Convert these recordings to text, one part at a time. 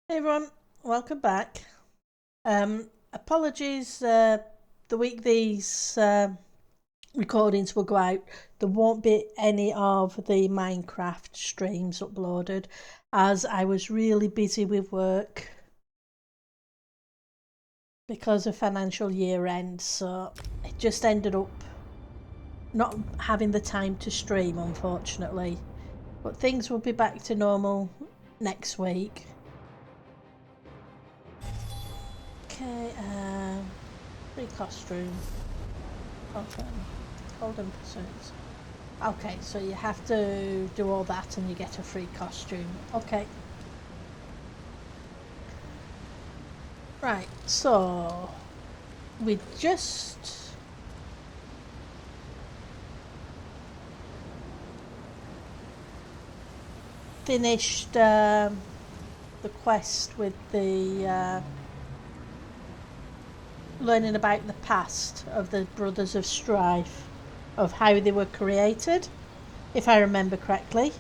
Hey everyone, welcome back. Apologies, the week these recordings will go out, there won't be any of the Minecraft streams uploaded as I was really busy with work because of financial year end, so it just ended up not having the time to stream, unfortunately. But things will be back to normal next week. Okay, free costume. Open. Golden pursuits. Okay, so you have to do all that and you get a free costume. Okay. Right, so we just finished the quest with the learning about the past of the Brothers of Strife, of how they were created, if I remember correctly.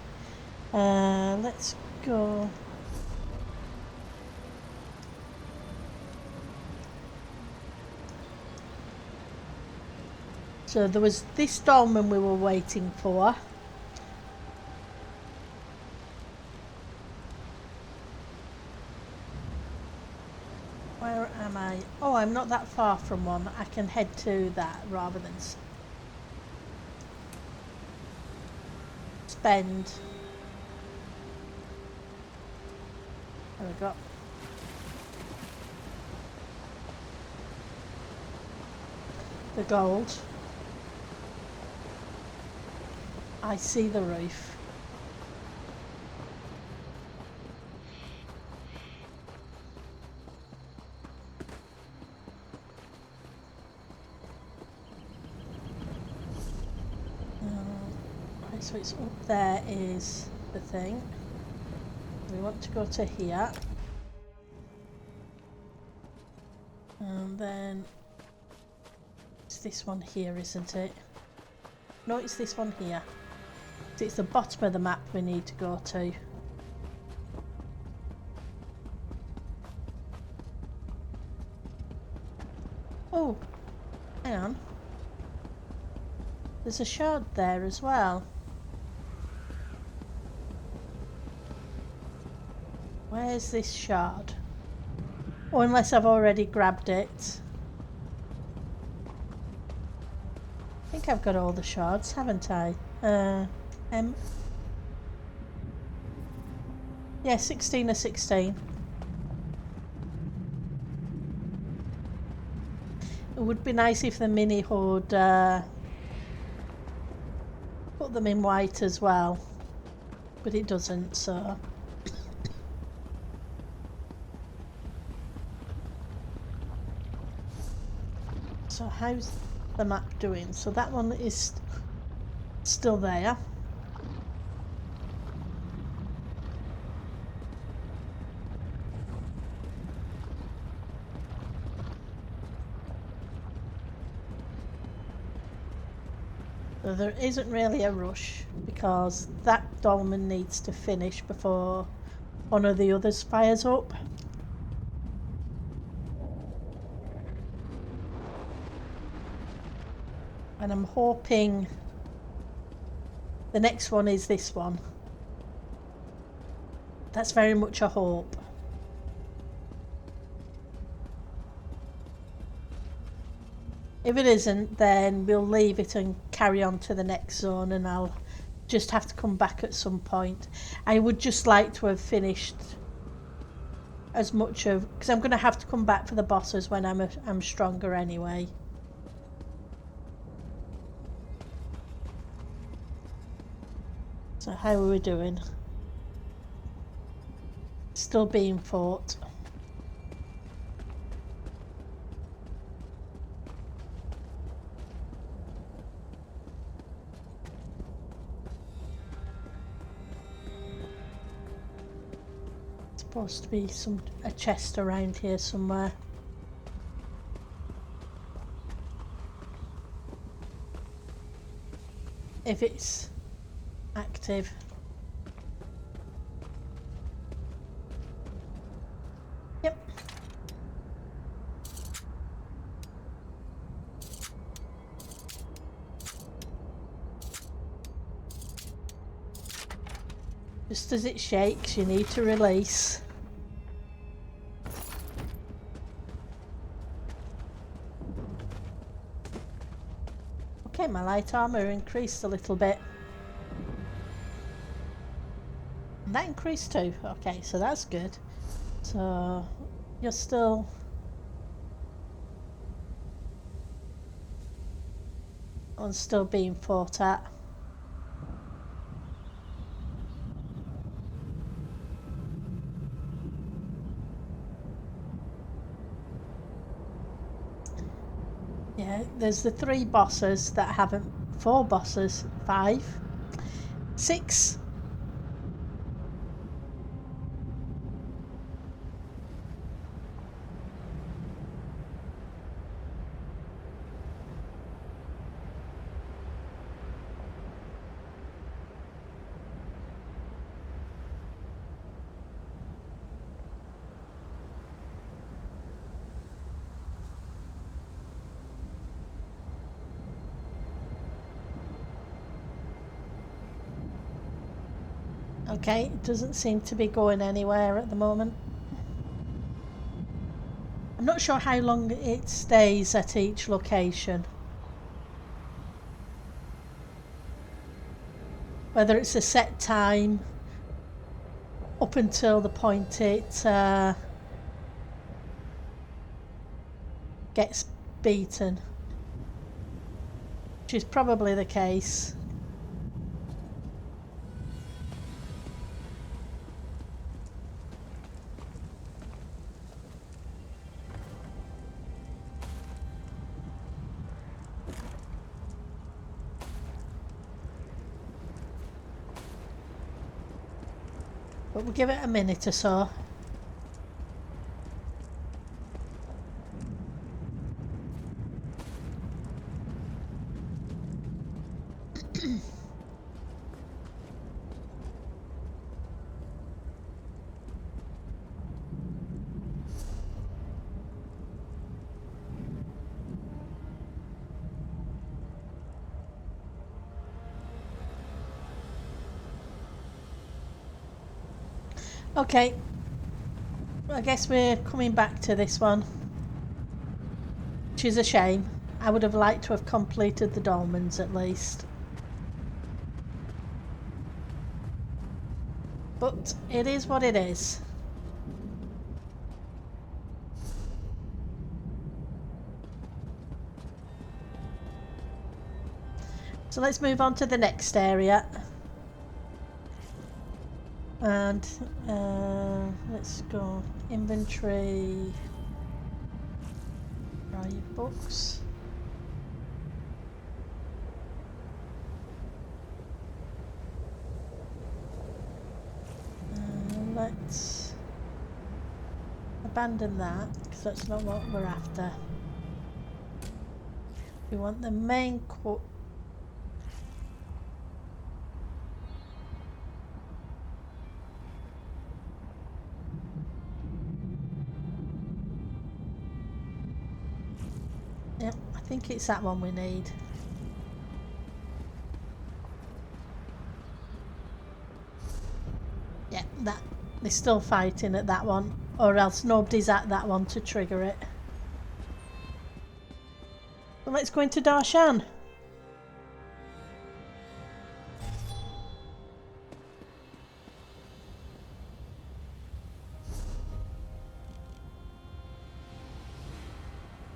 Let's go. So there was this dolmen we were waiting for. Where am I? Oh, I'm not that far from one. I can head to that rather than spend. There we go. The gold. I see the roof. Right, so it's up there is the thing. We want to go to here. And then it's this one here, isn't it? No, it's this one here. It's the bottom of the map we need to go to. Oh, hang on. There's a shard there as well. Where's this shard? Or unless I've already grabbed it. I think I've got all the shards, haven't I? Yeah, 16 or 16. It would be nice if the mini would put them in white as well. But it doesn't, so... So how's the map doing? So that one is still there. So there isn't really a rush because that dolmen needs to finish before one of the others fires up. And I'm hoping the next one is this one. That's very much a hope. If it isn't, then we'll leave it and carry on to the next zone, and I'll just have to come back at some point. I would just like to have finished as much of, because I'm going to have to come back for the bosses when I'm stronger anyway. So how are we doing? Still being fought. Supposed to be a chest around here somewhere. If it's active. Just as it shakes, you need to release. Okay, my light armour increased a little bit. And that increased too. Okay, so that's good. So you're still... I'm still being fought at. Yeah, there's the 3 bosses that haven't... 4 bosses. 5. 6. Okay, it doesn't seem to be going anywhere at the moment. I'm not sure how long it stays at each location. Whether it's a set time up until the point it gets beaten. Which is probably the case. But we'll give it a minute or so. Okay, I guess we're coming back to this one, which is a shame. I would have liked to have completed the dolmens at least. But it is what it is. So let's move on to the next area. And let's go inventory, draw your books. Let's abandon that because that's not what we're after. We want the main quote. Yeah, I think it's that one we need. Yeah, that. They're still fighting at that one, or else nobody's at that one to trigger it. Well, let's go into Darshan.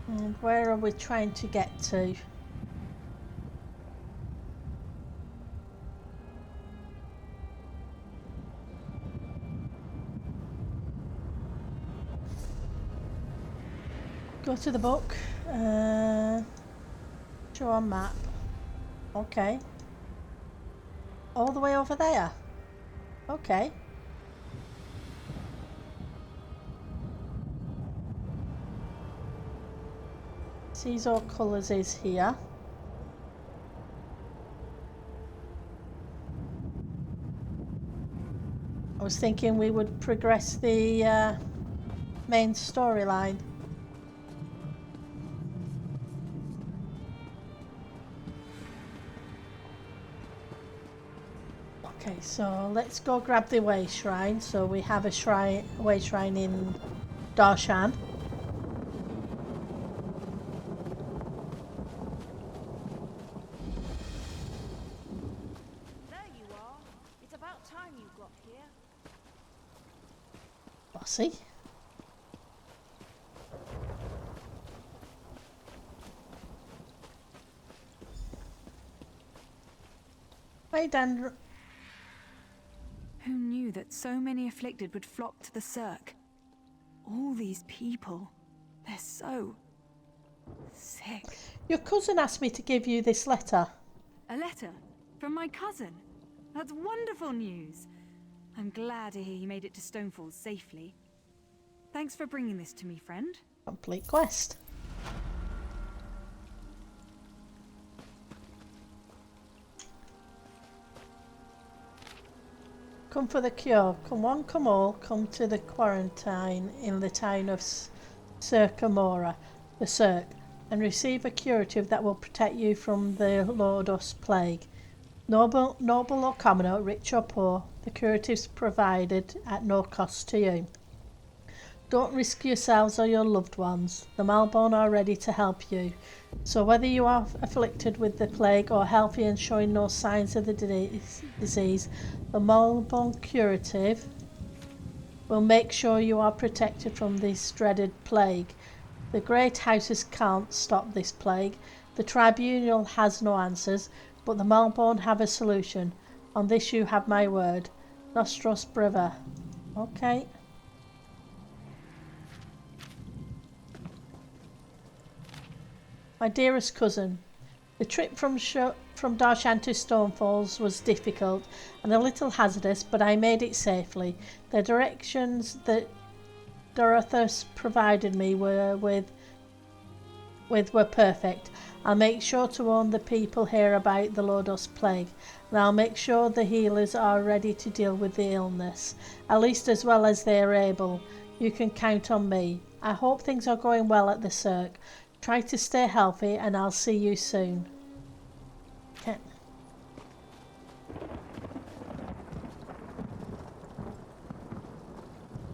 And where are we trying to get to? Go to the book. Show on map. Okay. All the way over there. Okay. Sees all colours is here. I was thinking we would progress the main storyline. Okay, so let's go grab the way shrine. So we have a way shrine in Darshan. There you are. It's about time you got here. Bossy. Hi, Dan. Who knew that so many afflicted would flock to the Serk? All these people, they're so sick. Your cousin asked me to give you this letter. A letter from my cousin. That's wonderful news. I'm glad to hear he made it to Stonefalls safely. Thanks for bringing this to me, friend. Complete quest. Come for the cure. Come one, come all. Come to the quarantine in the town of Serk, the Serk, and receive a curative that will protect you from the Lordus plague. Noble or commoner, rich or poor, the curatives provided at no cost to you. Don't risk yourselves or your loved ones. The Malborn are ready to help you. So whether you are afflicted with the plague or healthy and showing no signs of the disease, the Malborn curative will make sure you are protected from this dreaded plague. The great houses can't stop this plague. The tribunal has no answers, but the Malborn have a solution. On this you have my word. Nostros Brother. Okay. My dearest cousin, the trip from Darshan to Stonefalls was difficult and a little hazardous, but I made it safely. The directions that Dorothus provided me were perfect. I'll make sure to warn the people here about the Lordus plague, and I'll make sure the healers are ready to deal with the illness, at least as well as they are able. You can count on me. I hope things are going well at the Serk. Try to stay healthy and I'll see you soon. Okay.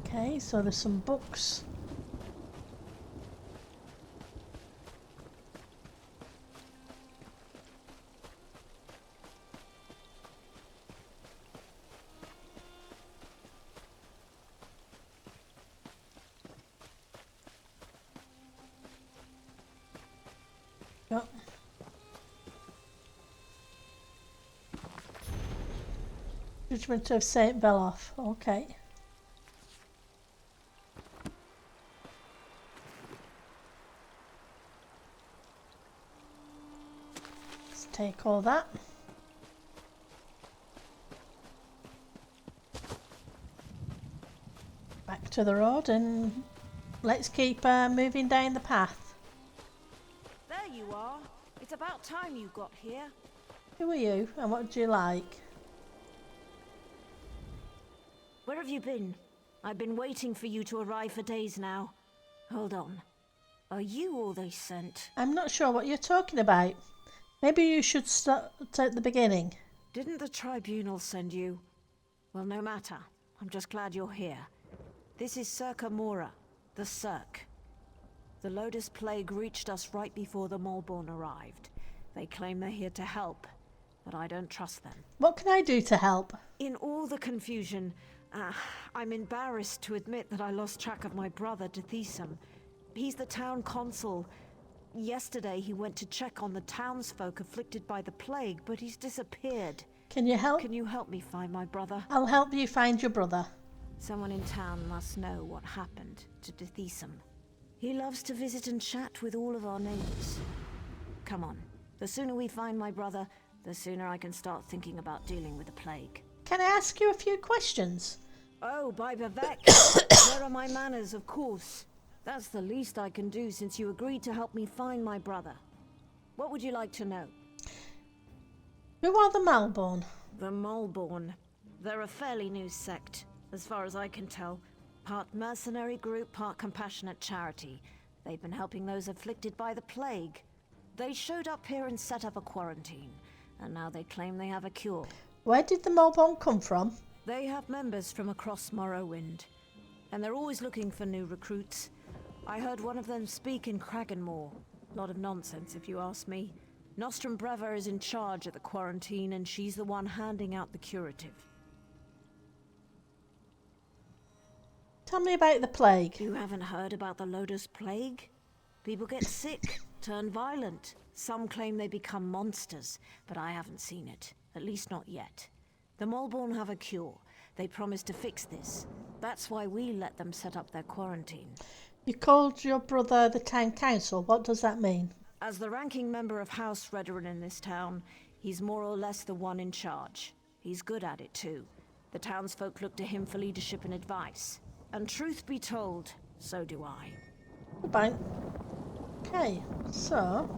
Okay, so there's some books. Oh. Judgment of Saint Beloff. Okay. Let's take all that. Back to the road and let's keep moving down the path. There you are. It's about time you got here. Who are you and what do you like? Where have you been? I've been waiting for you to arrive for days now. Hold on. Are you all they sent? I'm not sure what you're talking about. Maybe you should start at the beginning. Didn't the tribunal send you? Well, no matter. I'm just glad you're here. This is Serk, the Serk. The Lodus plague reached us right before the Malborn arrived. They claim they're here to help, but I don't trust them. What can I do to help? In all the confusion, I'm embarrassed to admit that I lost track of my brother, Dethisum. He's the town consul. Yesterday he went to check on the townsfolk afflicted by the plague, but he's disappeared. Can you help? Can you help me find my brother? I'll help you find your brother. Someone in town must know what happened to Dethisum. He loves to visit and chat with all of our neighbors. Come on. The sooner we find my brother, the sooner I can start thinking about dealing with the plague. Can I ask you a few questions? Oh, by Vivek. Where are my manners, of course. That's the least I can do since you agreed to help me find my brother. What would you like to know? Who are the Malborn? The Malborn. They're a fairly new sect, as far as I can tell. Part mercenary group, part compassionate charity. They've been helping those afflicted by the plague. They showed up here and set up a quarantine, and now they claim they have a cure. Where did the Mulborn come from? They have members from across Morrowind, and they're always looking for new recruits. I heard one of them speak in Kraganmore. Lot of nonsense, if you ask me. Nostrum Breva is in charge of the quarantine, and she's the one handing out the curative. Tell me about the plague. You haven't heard about the Lotus Plague? People get sick, turn violent. Some claim they become monsters, but I haven't seen it. At least not yet. The Mulborn have a cure. They promised to fix this. That's why we let them set up their quarantine. You called your brother the town council. What does that mean? As the ranking member of House Redoran in this town, he's more or less the one in charge. He's good at it too. The townsfolk look to him for leadership and advice. And truth be told, so do I. Goodbye. Okay, so...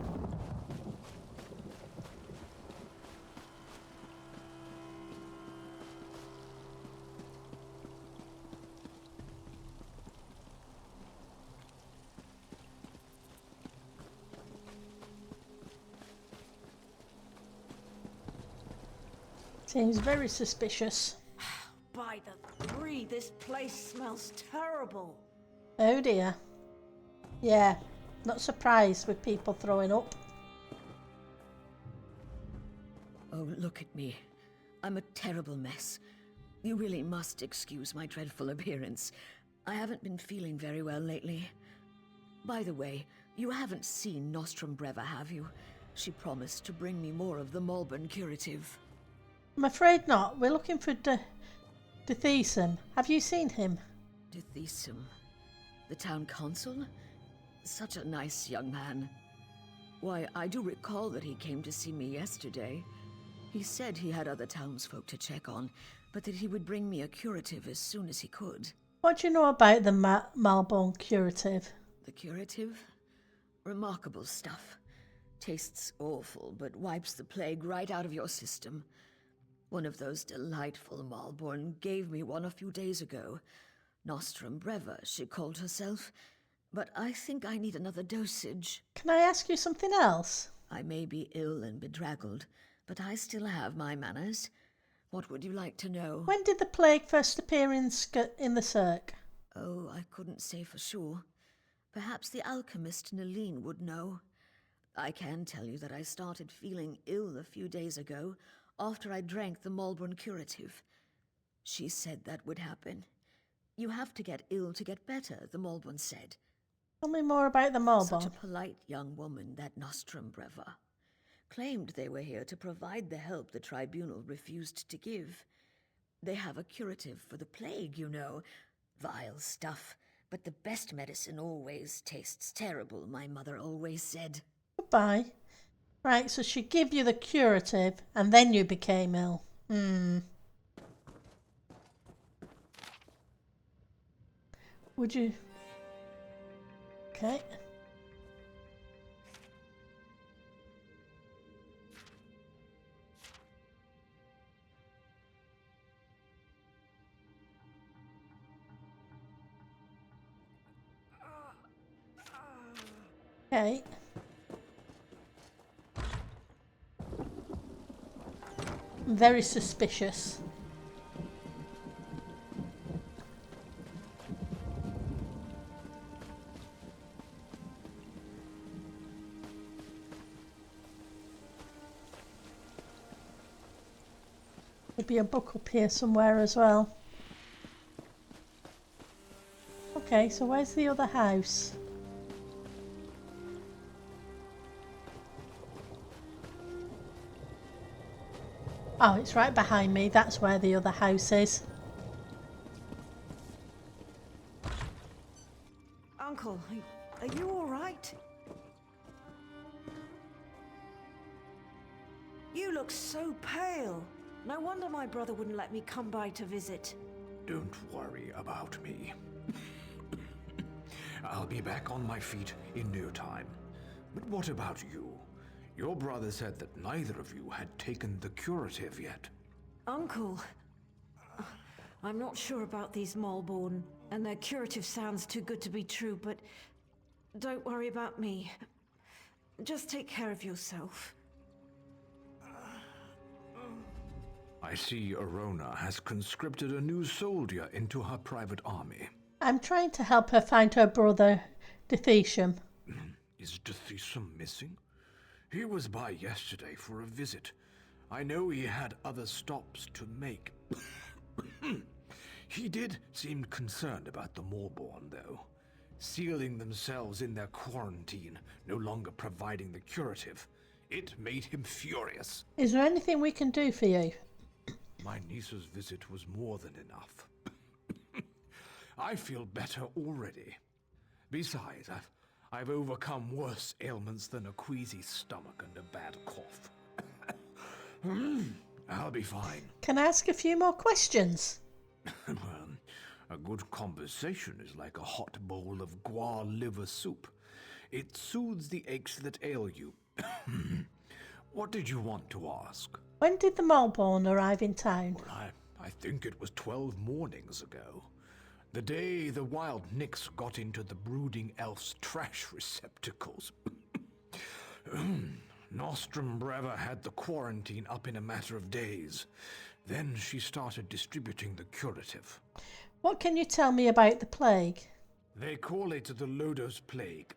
Seems very suspicious. By the three, this place smells terrible. Oh dear. Yeah, not surprised with people throwing up. Oh, look at me. I'm a terrible mess. You really must excuse my dreadful appearance. I haven't been feeling very well lately. By the way, you haven't seen Nostrum Breva, have you? She promised to bring me more of the Mulborn curative. I'm afraid not. We're looking for Dethesum. Have you seen him? Dethesum? The town consul? Such a nice young man. Why, I do recall that he came to see me yesterday. He said he had other townsfolk to check on, but that he would bring me a curative as soon as he could. What do you know about the Mulborn curative? The curative? Remarkable stuff. Tastes awful, but wipes the plague right out of your system. One of those delightful Mulborn gave me one a few days ago. Nostrum Breva, she called herself. But I think I need another dosage. Can I ask you something else? I may be ill and bedraggled, but I still have my manners. What would you like to know? When did the plague first appear in the Serk? Oh, I couldn't say for sure. Perhaps the alchemist Nalene would know. I can tell you that I started feeling ill a few days ago, after I drank the Mulborn curative. She said that would happen. You have to get ill to get better, the Mulborn said. Tell me more about the Mulborn. Such a polite young woman, that Nostrum Breva. Claimed they were here to provide the help the tribunal refused to give. They have a curative for the plague, you know. Vile stuff, but the best medicine always tastes terrible, my mother always said. Goodbye. Right, so she gave you the curative and then you became ill. Would you... Okay. Okay. Very suspicious. There'd be a book up here somewhere as well. Okay, so where's the other house? Oh, it's right behind me. That's where the other house is. Uncle, are you all right? You look so pale. No wonder my brother wouldn't let me come by to visit. Don't worry about me. I'll be back on my feet in no time. But what about you? Your brother said that neither of you had taken the curative yet. Uncle, I'm not sure about these Mulborn, and their curative sounds too good to be true, but don't worry about me. Just take care of yourself. I see Arona has conscripted a new soldier into her private army. I'm trying to help her find her brother, Dithesham. Is Dithesum missing? He was by yesterday for a visit. I know he had other stops to make. He did seem concerned about the Moorborn, though. Sealing themselves in their quarantine, no longer providing the curative. It made him furious. Is there anything we can do for you? My niece's visit was more than enough. I feel better already. Besides, I've overcome worse ailments than a queasy stomach and a bad cough. I'll be fine. Can I ask a few more questions? Well, a good conversation is like a hot bowl of guar liver soup. It soothes the aches that ail you. What did you want to ask? When did the Malborn arrive in town? Well, I think it was 12 mornings ago. The day the wild Nyx got into the brooding elf's trash receptacles. Nostrum Breva had the quarantine up in a matter of days. Then she started distributing the curative. What can you tell me about the plague? They call it the Lodos Plague.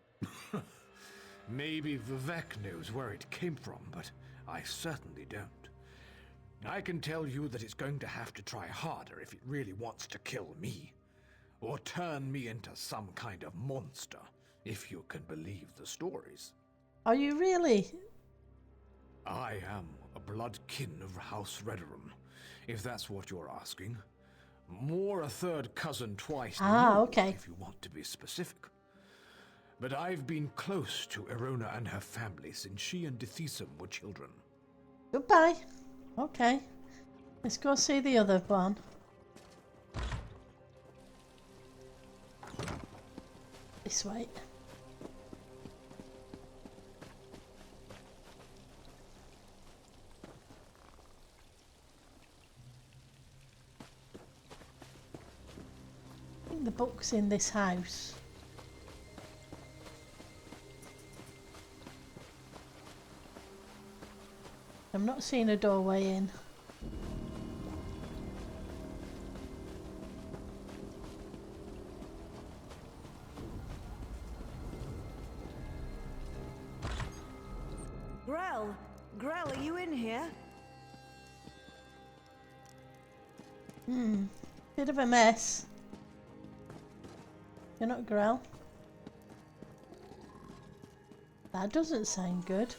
Maybe Vivek knows where it came from, but I certainly don't. I can tell you that it's going to have to try harder if it really wants to kill me. Or turn me into some kind of monster, if you can believe the stories. Are you really? I am a blood kin of House Rederum, if that's what you're asking. More a third cousin twice than you, Okay. if you want to be specific. But I've been close to Erona and her family since she and Dithesum were children. Goodbye. Okay. Let's go see the other one. This way. I think the book's in this house. I'm not seeing a doorway in. Grell, are you in here? Bit of a mess. You're not Grell. That doesn't sound good.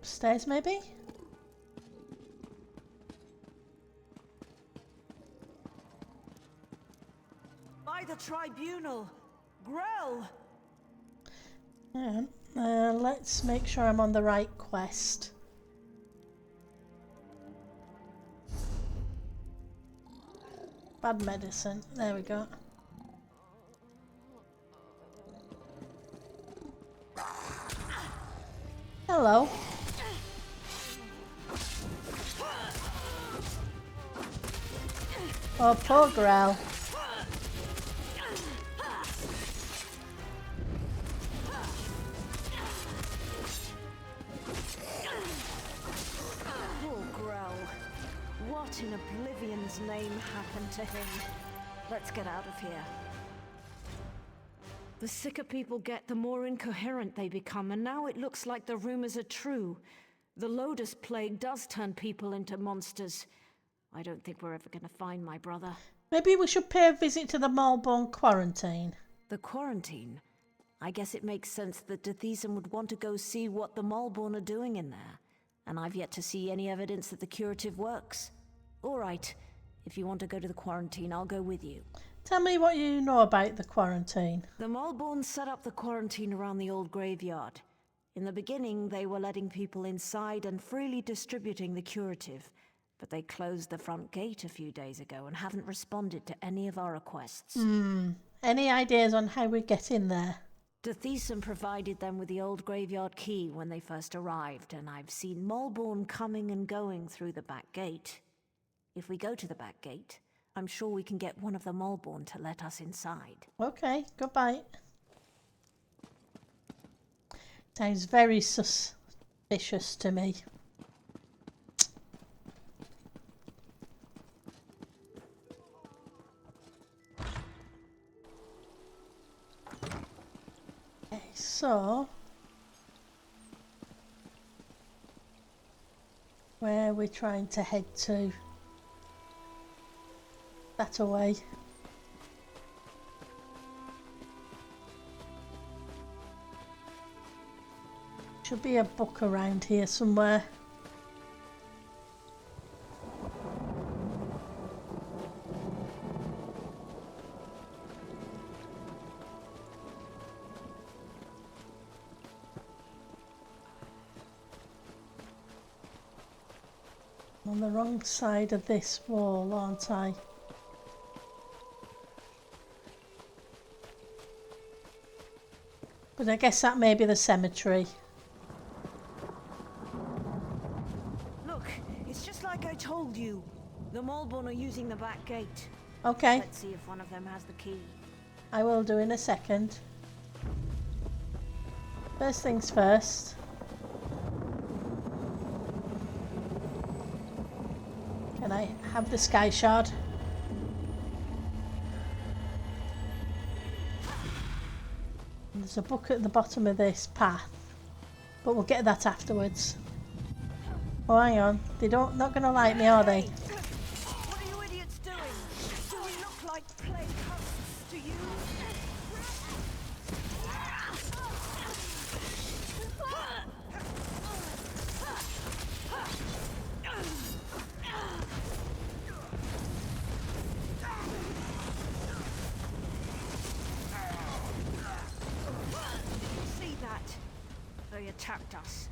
Stairs maybe? By the tribunal! Grell! Yeah. Let's make sure I'm on the right quest. Bad medicine. There we go. Hello. Oh, poor Grell. Poor Grell. What in Oblivion's name happened to him? Let's get out of here. The sicker people get, the more incoherent they become, and now it looks like the rumors are true. The Lotus Plague does turn people into monsters. I don't think we're ever going to find my brother. Maybe we should pay a visit to the Malborn quarantine. The quarantine? I guess it makes sense that Dithesum would want to go see what the Malborn are doing in there. And I've yet to see any evidence that the curative works. All right, if you want to go to the quarantine, I'll go with you. Tell me what you know about the quarantine. The Malborn set up the quarantine around the old graveyard. In the beginning, they were letting people inside and freely distributing the curative. But they closed the front gate a few days ago and haven't responded to any of our requests. Any ideas on how we get in there? Dithesum provided them with the old graveyard key when they first arrived, and I've seen Malborn coming and going through the back gate. If we go to the back gate, I'm sure we can get one of the Molborn to let us inside. Okay, goodbye. Sounds very suspicious to me. Okay, so where are we trying to head to? That away. Should be a book around here somewhere. I'm on the wrong side of this wall, aren't I? But I guess that may be the cemetery. Look, it's just like I told you. The Molborn are using the back gate. Okay, Let's see if one of them has the key. I will do in a second. First things first. Can I have the sky shard? There's a book at the bottom of this path, but we'll get that afterwards. Oh, hang on. Not going to like me, are they? What are you idiots doing? Do we look like plague husks to you? See that? They attacked us.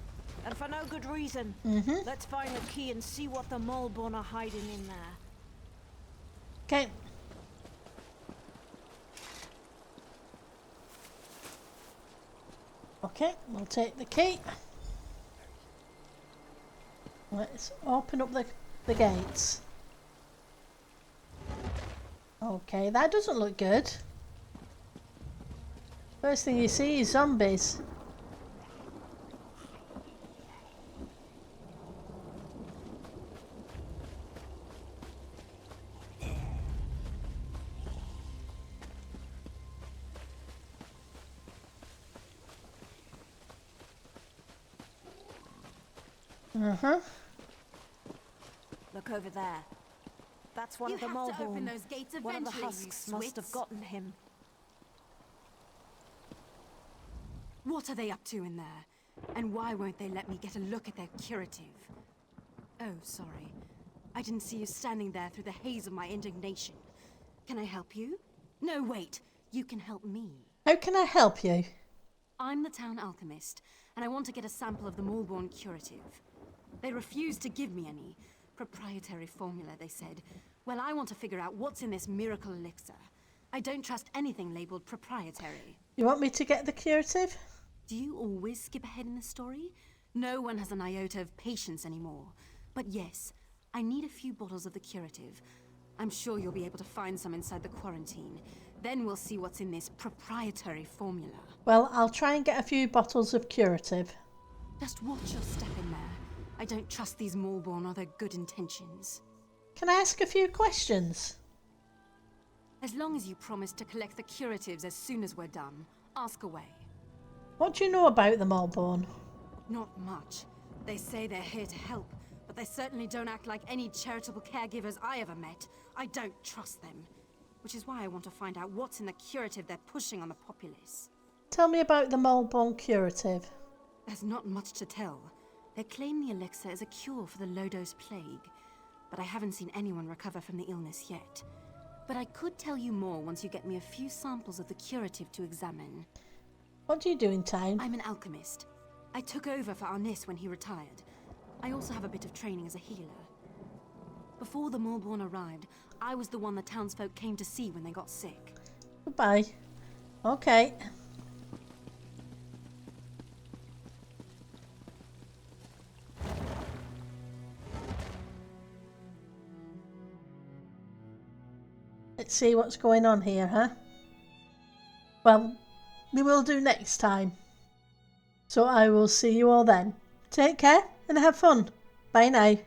And for no good reason. Let's find the key and see what the Molborn are hiding in there. Okay. Okay, we'll take the key. Let's open up the gates. Okay, that doesn't look good. First thing you see is zombies. Look over there. That's one of the have to open Molborn. those gates One of the eventually, you husks must have swits. gotten him. What are they up to in there? And why won't they let me get a look at their curative? Oh, sorry. I didn't see you standing there through the haze of my indignation. Can I help you? No, wait. You can help me. How can I help you? I'm the town alchemist, and I want to get a sample of the Molborn curative. They refused to give me any. Proprietary formula, they said. Well, I want to figure out what's in this miracle elixir. I don't trust anything labeled proprietary. You want me to get the curative? Do you always skip ahead in the story? No one has an iota of patience anymore. But yes, I need a few bottles of the curative. I'm sure you'll be able to find some inside the quarantine. Then we'll see what's in this proprietary formula. Well, I'll try and get a few bottles of curative. Just watch your step in there. I don't trust these Molborn or their good intentions. Can I ask a few questions? As long as you promise to collect the curatives as soon as we're done, ask away. What do you know about the Molborn? Not much. They say they're here to help, but they certainly don't act like any charitable caregivers I ever met. I don't trust them. Which is why I want to find out what's in the curative they're pushing on the populace. Tell me about the Molborn curative. There's not much to tell. They claim the elixir is a cure for the Lodos plague, but I haven't seen anyone recover from the illness yet. But I could tell you more once you get me a few samples of the curative to examine. What do you do in town? I'm an alchemist. I took over for Arnis when he retired. I also have a bit of training as a healer. Before the Molborn arrived, I was the one the townsfolk came to see when they got sick. Goodbye. Okay. Let's see what's going on here, huh? Well, we will do next time. So I will see you all then. Take care and have fun. Bye now.